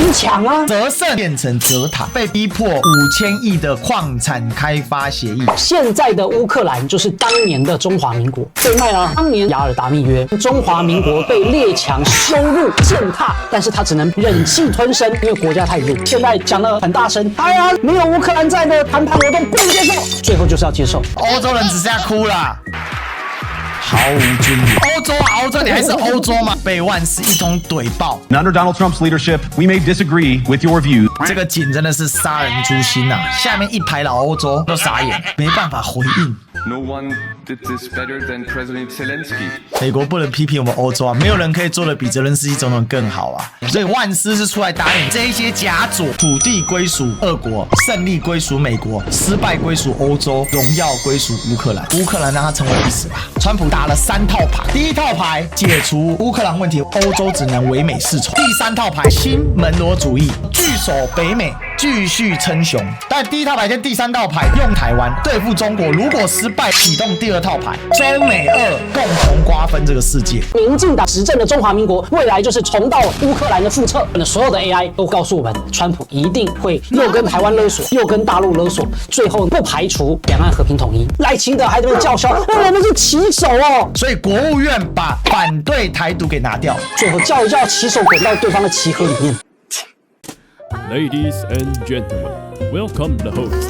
就是抢啊！择胜变成泽塔，被逼迫5000亿的矿产开发协议。现在的乌克兰就是当年的中华民国，被卖了当年雅尔达密约，中华民国被列强羞辱践踏，但是他只能忍气吞声，因为国家太弱。现在讲得很大声，哎呀，没有乌克兰在的谈判活动不能接受，最后就是要接受。欧洲人只剩下哭啦。毫无尊严。欧洲，你还是欧洲吗？被万斯一通怼爆。Under Donald Trump's leadership, we may disagree with your views. 这个景真的是杀人诛心呐！下面一排老欧洲都傻眼，没办法回应。No one did this better than President Zelensky. 美国不能批评我们欧洲啊，没有人可以做得比泽连斯基总统更好啊！所以万斯是出来打脸这一些假左，土地归属俄国，胜利归属美国，失败归属欧洲，荣耀归属乌克兰。乌克兰让它成为历史吧。川普打了3套牌，第一套牌解除乌克兰问题，欧洲只能唯美是从；第3套牌新门罗主义，据守北美，继续称雄。但第一套牌跟第3套牌用台湾对付中国，如果失败，启动第2套牌，中美俄共同瓜分这个世界。民进党执政的中华民国未来就是重蹈乌克兰的覆辙。所有的 AI 都告诉我们，川普一定会又跟台湾勒索，又跟大陆勒索，最后不排除两岸和平统一。赖清德还在那边叫嚣，我们是棋手哦。所以国务院把反对台独给拿掉，最后叫一叫棋手滚到对方的棋盒里面。Ladies and gentlemen, welcome the host.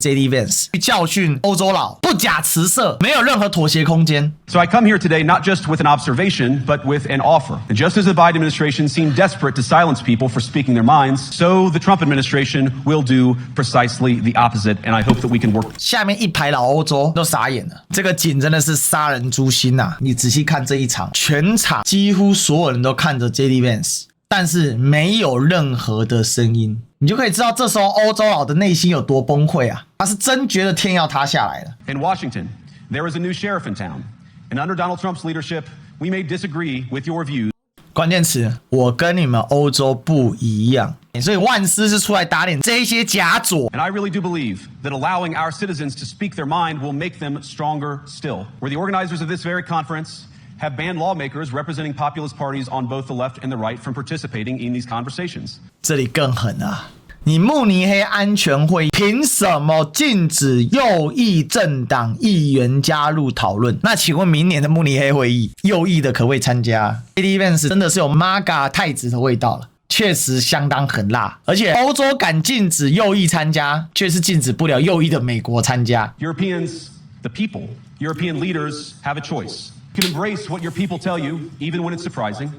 JD Vance 教训欧洲佬，不假辞色，没有任何妥协空间。So I come here today not just with an observation, but with an offer. And just as the Biden administration seemed desperate to silence people for speaking their minds, so the Trump administration will do precisely the opposite. And I hope that we can work. 下面一排老欧洲都傻眼了，这个景真的是杀人诛心呐！你仔细看这一场，全场几乎所有人都看着 JD Vance， 但是没有任何的声音。你就可以知道这时候欧洲佬的内心有多崩溃啊！他是真觉得天要塌下来了。In Washington, there is a new sheriff in town, and under Donald Trump's leadership, we may disagree with your views. 关键词，我跟你们欧洲不一样，所以万斯是出来打脸这一些假左。And I really do believe that allowing our citizens to speak their mind will make them stronger still. We're the organizers of this very conference. Have banned lawmakers representing populist parties on both the left and the right from participating in these conversations. 这里更狠啊！你慕尼黑安全会议凭什么禁止右翼政党议员加入讨论？那请问明年的慕尼黑会议，右翼的可不可以参加 ？JD Vance 真的是有 MAGA 太子的味道了，确实相当狠辣。而且欧洲敢禁止右翼参加，却是禁止不了右翼的美国参加。Europeans, the people, European leaders have a choice. You can embrace what your people tell you, even when it's surprising,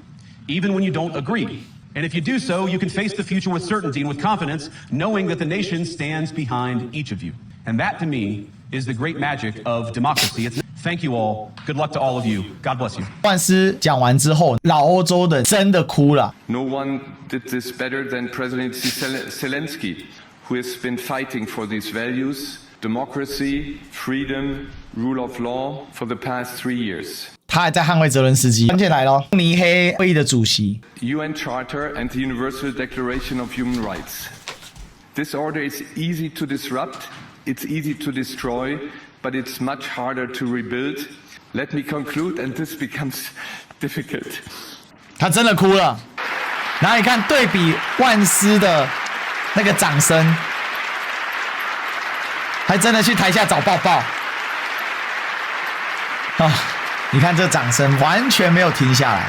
even when you don't agree. And if you do so, you can face the future with certainty and with confidence, knowing that the nation stands behind each of you. And that, to me, is the great magic of democracy. Thank you all. Good luck to all of you. God bless you. 万斯讲完之后，老欧洲的真的哭了。No one did this better than President Zelensky, who has been fighting for these values, democracy, freedom, rule of law for the past 3 years. 他还在捍卫泽伦斯基。关键来了，慕尼黑会议的主席 UN Charter and the Universal Declaration of Human Rights. This order is easy to disrupt, it's easy to destroy, but it's much harder to rebuild. Let me conclude, and this becomes difficult. 他真的哭了。然后你看对比万斯的那个掌声，还真的去台下找抱抱。啊！你看这掌声完全没有停下来，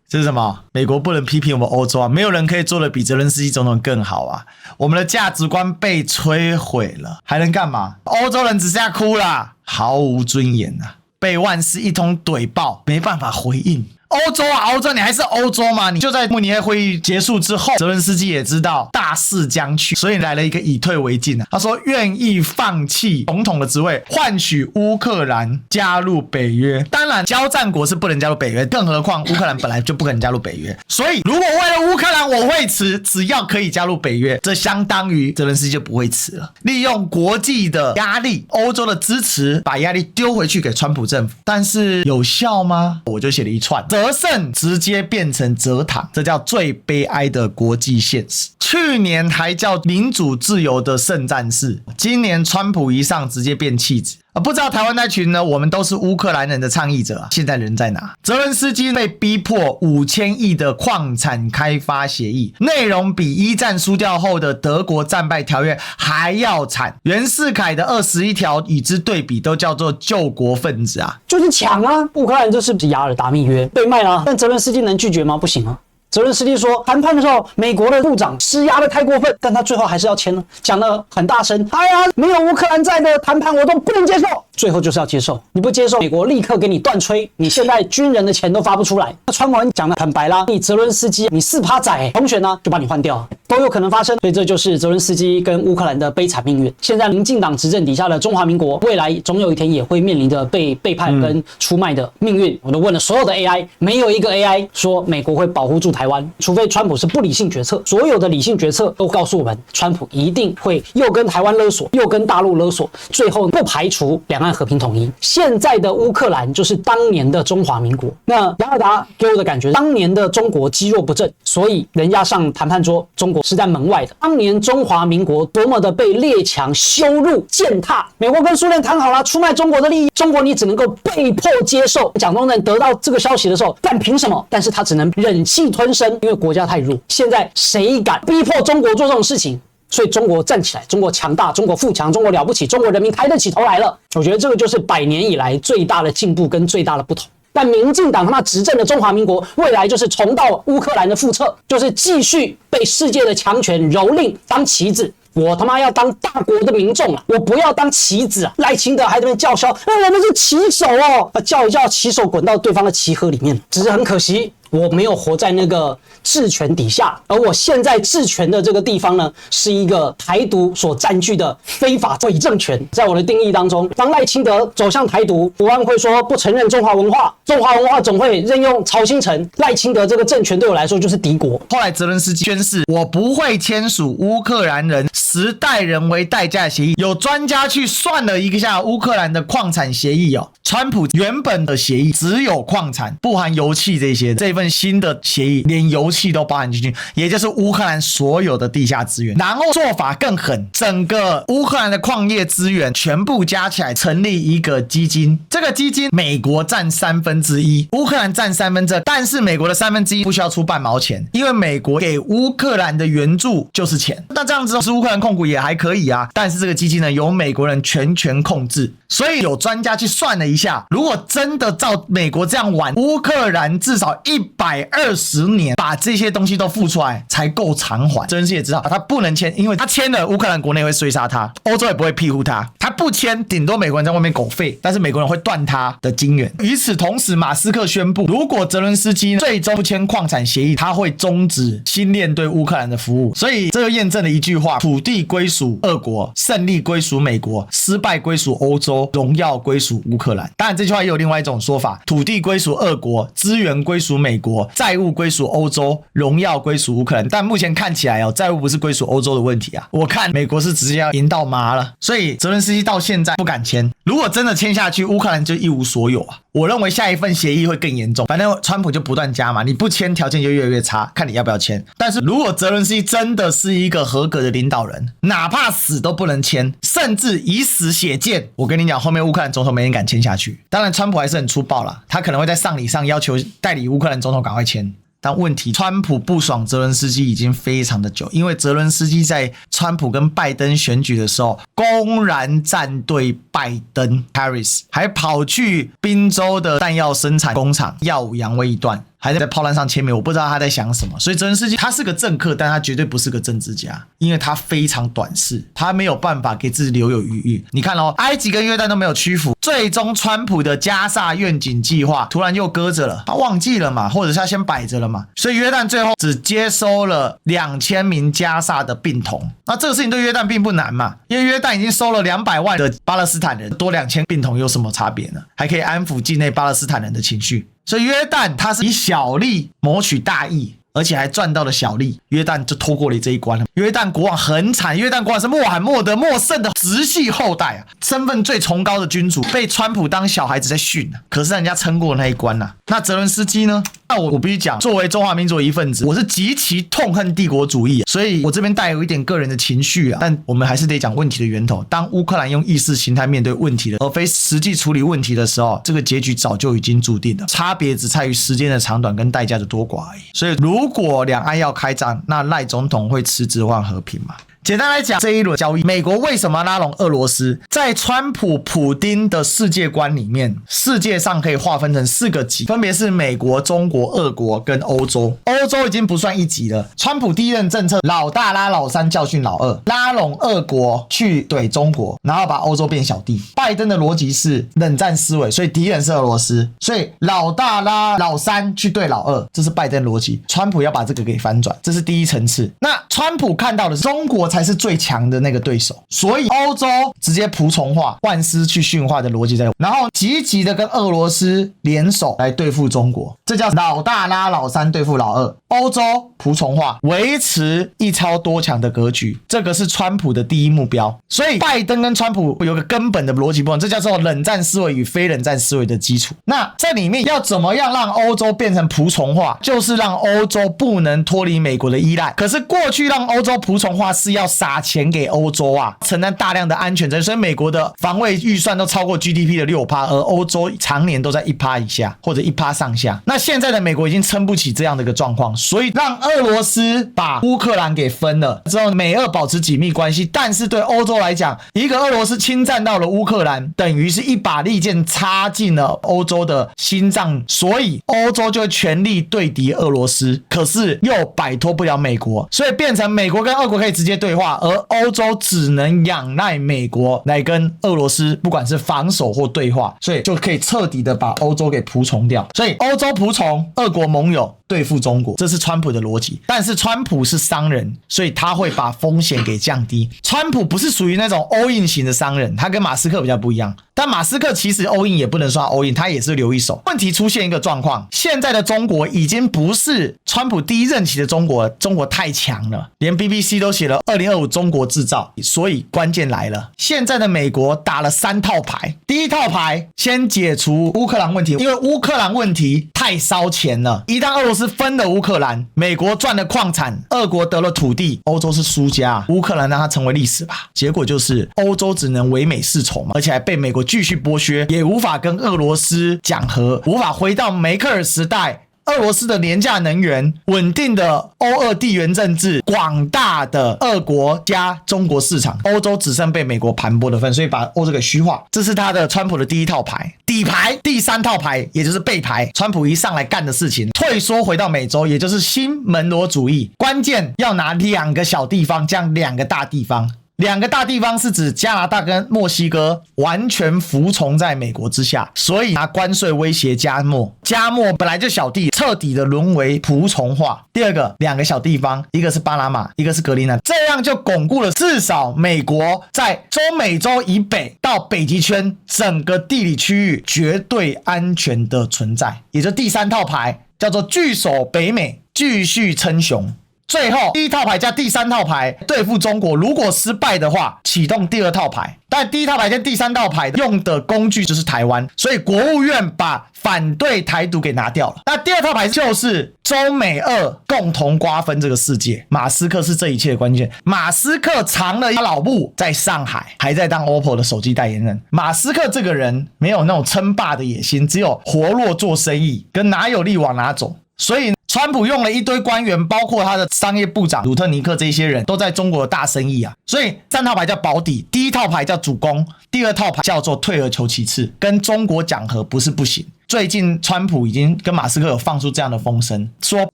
这是什么？美国不能批评我们欧洲啊，没有人可以做得比泽连斯基总统更好啊！我们的价值观被摧毁了，还能干嘛？欧洲人只剩下哭啦，毫无尊严啊！被万斯一通怼爆，没办法回应。欧洲啊，欧洲，你还是欧洲吗？你就在慕尼黑会议结束之后，泽伦斯基也知道大势将去，所以来了一个以退为进啊。他说愿意放弃总统的职位，换取乌克兰加入北约。当然，交战国是不能加入北约，更何况乌克兰本来就不可能加入北约。所以，如果为了乌克兰我会辞，只要可以加入北约，这相当于泽伦斯基就不会辞了。利用国际的压力、欧洲的支持，把压力丢回去给川普政府，但是有效吗？我就写了一串。择胜直接变成泽塔，这叫最悲哀的国际现实。去年还叫民主自由的圣战士，今年川普一上直接变弃子。不知道台湾那群呢，我们都是乌克兰人的倡议者啊，现在人在哪？泽伦斯基被逼迫5000亿的矿产开发协议，内容比一战输掉后的德国战败条约还要惨。袁世凯的21条与之对比，都叫做救国分子啊，就是抢啊！乌克兰这是不是雅尔达密约被卖了？但泽伦斯基能拒绝吗？不行啊！泽伦斯基说，谈判的时候，美国的部长施压的太过分，但他最后还是要签了，讲得很大声。哎呀，没有乌克兰在的谈判我都不能接受。最后就是要接受，你不接受，美国立刻给你断炊，你现在军人的钱都发不出来。那川普讲得很白啦，你泽伦斯基，你4%仔同选呢，就把你换掉，都有可能发生。所以这就是泽伦斯基跟乌克兰的悲惨命运。现在民进党执政底下的中华民国，未来总有一天也会面临着被背叛跟出卖的命运。我都问了所有的 AI， 没有一个 AI 说美国会保护住台湾，除非川普是不理性决策。所有的理性决策都告诉我们，川普一定会又跟台湾勒索，又跟大陆勒索，最后不排除两岸和平统一。现在的乌克兰就是当年的中华民国。那雅尔达给我的感觉，当年的中国积弱不振，所以人家上谈判桌，中国是在门外的。当年中华民国多么的被列强羞辱践踏，美国跟苏联谈好了出卖中国的利益，中国你只能够被迫接受。蒋中正得到这个消息的时候，但凭什么？但是他只能忍气吞声，因为国家太弱。现在谁敢逼迫中国做这种事情？所以中国站起来，中国强大，中国富强，中国了不起，中国人民抬得起头来了。我觉得这个就是100年以来最大的进步跟最大的不同。但民进党他妈执政的中华民国，未来就是重蹈乌克兰的覆辙，就是继续被世界的强权蹂躏当棋子。我他妈要当大国的民众啊，我不要当棋子啊！赖清德还在那边叫嚣，我们是棋手哦，叫一叫，棋手滚到对方的棋盒里面。只是很可惜，我没有活在那个治权底下，而我现在治权的这个地方呢，是一个台独所占据的非法伪政权。在我的定义当中，当赖清德走向台独，国安会说不承认中华文化，中华文化总会任用曹兴诚，赖清德这个政权对我来说就是敌国。后来泽伦斯基宣誓，我不会签署乌克兰人10代人为代价的协议。有专家去算了一下乌克兰的矿产协议哦，川普原本的协议只有矿产，不含油气这些，这份新的协议连油气都包含进去，也就是乌克兰所有的地下资源。然后做法更狠，整个乌克兰的矿业资源全部加起来成立一个基金，这个基金美国占1/3，乌克兰占2/3，但是美国的1/3不需要出半毛钱，因为美国给乌克兰的援助就是钱。那这样子是乌克兰控股也还可以啊，但是这个基金呢由美国人全权控制。所以有专家去算了一下，如果真的照美国这样玩，乌克兰至少120年把这些东西都付出来才够偿还。泽连斯基也知道他不能签，因为他签了乌克兰国内会追杀他，欧洲也不会庇护他，他不签顶多美国人在外面狗吠，但是美国人会断他的金援。与此同时，马斯克宣布，如果泽连斯基最终不签矿产协议，他会终止新链对乌克兰的服务。所以这就验证了一句话，土地归属俄国，胜利归属美国，失败归属欧洲，荣耀归属乌克兰。当然这句话也有另外一种说法，土地归属俄国，资源归属美国，债务归属欧洲，荣耀归属乌克兰。但目前看起来债务不是归属欧洲的问题啊，我看美国是直接要赢到麻了。所以泽连斯基到现在不敢签，如果真的签下去，乌克兰就一无所有啊。我认为下一份协议会更严重，反正川普就不断加嘛，你不签条件就越来越差，看你要不要签。但是如果泽连斯基真的是一个合格的领导人，哪怕死都不能签，甚至以死写谏，我跟你讲，后面乌克兰总统没人敢签下去。当然川普还是很粗暴啦，他可能会在丧礼上要求代理乌克兰总统赶快签。但问题，川普不爽泽连斯基已经非常的久，因为泽连斯基在川普跟拜登选举的时候，公然站对拜登 Harris， 还跑去宾州的弹药生产工厂耀武扬威一段，还在炮弹上签名，我不知道他在想什么。所以泽连斯基他是个政客，但他绝对不是个政治家，因为他非常短视，他没有办法给自己留有余裕。你看哦，埃及跟约旦都没有屈服，最终川普的加萨愿景计划突然又搁着了，他忘记了嘛，或者是他先摆着了嘛，所以约旦最后只接收了2000名加萨的病童。那这个事情对约旦并不难嘛，因为约旦已经收了200万的巴勒斯坦人，多2000病童有什么差别呢？还可以安抚境内巴勒斯坦人的情绪。所以约旦他是以小利谋取大义，而且还赚到了小利，约旦就拖过了这一关了。约旦国王很惨，约旦国王是穆罕默德默圣的直系后代啊，身份最崇高的君主，被川普当小孩子在训啊，可是人家撑过那一关啊。那泽连斯基呢？那我必须讲，作为中华民族的一份子，我是极其痛恨帝国主义，所以我这边带有一点个人的情绪啊。但我们还是得讲问题的源头。当乌克兰用意识形态面对问题的，而非实际处理问题的时候，这个结局早就已经注定了，差别只在于时间的长短跟代价的多寡而已。所以如果两岸要开战，那赖总统会辞职换和平吗？简单来讲，这一轮交易，美国为什么拉拢俄罗斯？在川普、普丁的世界观里面，世界上可以划分成4个级，分别是美国、中国、俄国跟欧洲。欧洲已经不算一级了。川普第一任政策，老大拉老三，教训老二，拉拢俄国去怼中国，然后把欧洲变小弟。拜登的逻辑是冷战思维，所以敌人是俄罗斯，所以老大拉老三去对老二，这是拜登逻辑。川普要把这个给翻转，这是第一层次。那川普看到的是中国才是最强的那个对手，所以欧洲直接仆从化、万斯去驯化的逻辑在，然后积极的跟俄罗斯联手来对付中国，这叫老大拉老三对付老二。欧洲仆从化，维持一超多强的格局，这个是川普的第一目标。所以拜登跟川普有个根本的逻辑不同，这叫做冷战思维与非冷战思维的基础。那在里面要怎么样让欧洲变成仆从化，就是让欧洲不能脱离美国的依赖。可是过去让欧洲仆从化是要撒钱给欧洲啊，承担大量的安全责任，所以美国的防卫预算都超过 GDP 的 6%， 而欧洲常年都在 1% 以下或者 1% 上下。那现在的美国已经撑不起这样的一个状况，所以让俄罗斯把乌克兰给分了之后，美俄保持紧密关系。但是对欧洲来讲，一个俄罗斯侵占到了乌克兰，等于是一把利剑插进了欧洲的心脏，所以欧洲就会全力对敌俄罗斯，可是又摆脱不了美国，所以变成美国跟俄国可以直接对话，而欧洲只能仰赖美国来跟俄罗斯不管是防守或对话，所以就可以彻底的把欧洲给仆从掉。所以欧洲仆从，俄国盟友对付中国，这是川普的逻辑。但是川普是商人，所以他会把风险给降低。川普不是属于那种 all in 型的商人，他跟马斯克比较不一样。但马斯克其实 all in 也不能算 all in， 他也是留一手。问题出现一个状况，现在的中国已经不是川普第一任期的中国，中国太强了，连 BBC 都写了2025中国制造。所以关键来了，现在的美国打了3套牌。第一套牌先解除乌克兰问题，因为乌克兰问题太烧钱了，一旦俄罗斯分了乌克兰，美国赚了矿产，俄国得了土地，欧洲是输家，乌克兰让它成为历史吧。结果就是欧洲只能唯美是丑嘛，而且还被美国继续剥削，也无法跟俄罗斯讲和，无法回到梅克尔时代。俄罗斯的廉价能源、稳定的欧俄地缘政治、广大的俄国加中国市场，欧洲只剩被美国盘剥的份，所以把欧洲给虚化。这是他的川普的第一套牌。底牌第3套牌，也就是背牌，川普一上来干的事情，退缩回到美洲，也就是新门罗主义。关键要拿2个小地方降2个大地方。2个大地方是指加拿大跟墨西哥完全服从在美国之下，所以拿关税威胁加墨。加墨本来就小弟，彻底的沦为仆从化。第二个2个小地方，一个是巴拿马，一个是格陵兰，这样就巩固了至少美国在中美洲以北到北极圈整个地理区域绝对安全的存在。也就第3套牌叫做据守北美，继续称雄。最后第1套牌加第3套牌对付中国，如果失败的话，启动第2套牌。但第1套牌跟第3套牌用的工具就是台湾，所以国务院把反对台独给拿掉了。那第2套牌就是中美俄共同瓜分这个世界，马斯克是这一切的关键。马斯克藏了他老部在上海，还在当 OPPO 的手机代言人。马斯克这个人没有那种称霸的野心，只有活络做生意，跟哪有力往哪走。所以川普用了一堆官员，包括他的商业部长鲁特尼克，这些人都在中国的大生意啊。所以3套牌叫保底，第1套牌叫主攻，第2套牌叫做退而求其次，跟中国讲和不是不行。最近川普已经跟马斯克有放出这样的风声，说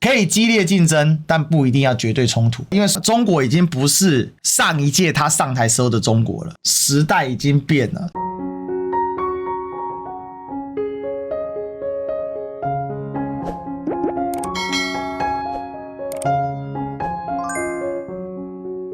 可以激烈竞争，但不一定要绝对冲突，因为中国已经不是上一届他上台时候的中国了，时代已经变了。